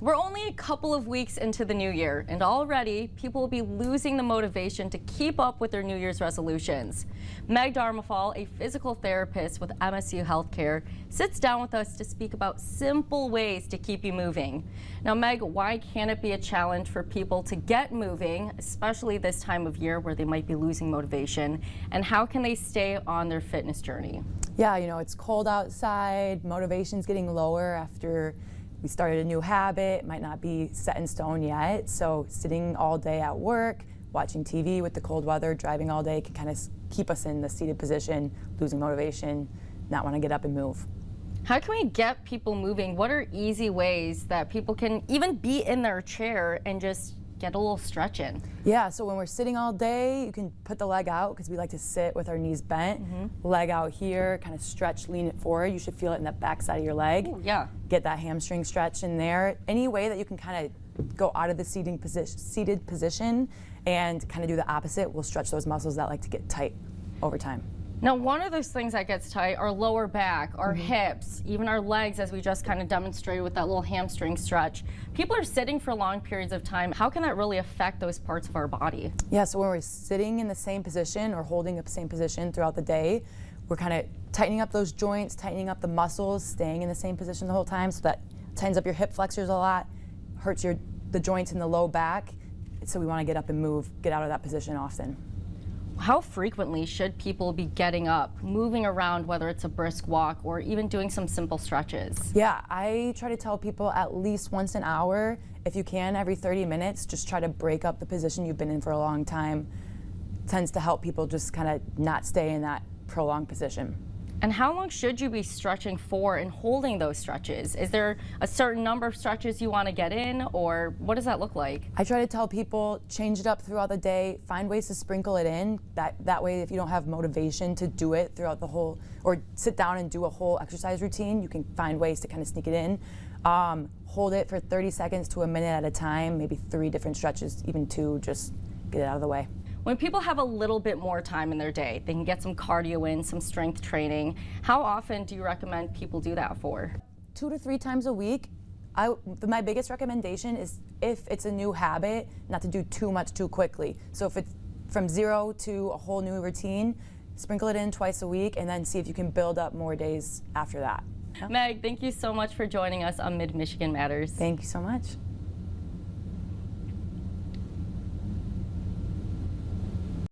We're only a couple of weeks into the new year, and already people will be losing the motivation to keep up with their New Year's resolutions. Meg Darmofal, a physical therapist with MSU Healthcare, sits down with us to speak about simple ways to keep you moving. Now, Meg, why can't it be a challenge for people to get moving, especially this time of year where they might be losing motivation, and how can they stay on their fitness journey? Yeah, it's cold outside, motivation's getting lower after we started a new habit, might not be set in stone yet, so sitting all day at work, watching TV with the cold weather, driving all day can kind of keep us in the seated position, losing motivation, not want to get up and move. How can we get people moving? What are easy ways that people can even be in their chair and just get a little stretch in? Yeah, so when we're sitting all day, you can put the leg out because we like to sit with our knees bent. Leg out here, kind of stretch, lean it forward. You should feel it in the back side of your leg. Ooh, yeah. Get that hamstring stretch in there. Any way that you can kind of go out of the seated position and kind of do the opposite will stretch those muscles that like to get tight over time. Now, one of those things that gets tight, our lower back, our hips, even our legs, as we just kind of demonstrated with that little hamstring stretch. People are sitting for long periods of time. How can that really affect those parts of our body? Yeah, so when we're sitting in the same position or holding the same position throughout the day, we're kind of tightening up those joints, tightening up the muscles, staying in the same position the whole time, so that tightens up your hip flexors a lot, hurts the joints in the low back. So we want to get up and move, get out of that position often. How frequently should people be getting up, moving around, whether it's a brisk walk or even doing some simple stretches? Yeah, I try to tell people at least once an hour. If you can, every 30 minutes, just try to break up the position you've been in for a long time. It tends to help people just kind of not stay in that prolonged position. And how long should you be stretching for and holding those stretches? Is there a certain number of stretches you want to get in, or what does that look like? I try to tell people, change it up throughout the day, find ways to sprinkle it in. That way, if you don't have motivation to do it throughout the whole, or sit down and do a whole exercise routine, you can find ways to kind of sneak it in. Hold it for 30 seconds to a minute at a time, maybe 3 different stretches, even 2, just get it out of the way. When people have a little bit more time in their day, they can get some cardio in, some strength training. How often do you recommend people do that for? 2 to 3 times a week. My biggest recommendation is, if it's a new habit, not to do too much too quickly. So if it's from 0 to a whole new routine, sprinkle it in twice a week and then see if you can build up more days after that. Meg, thank you so much for joining us on Mid-Michigan Matters. Thank you so much.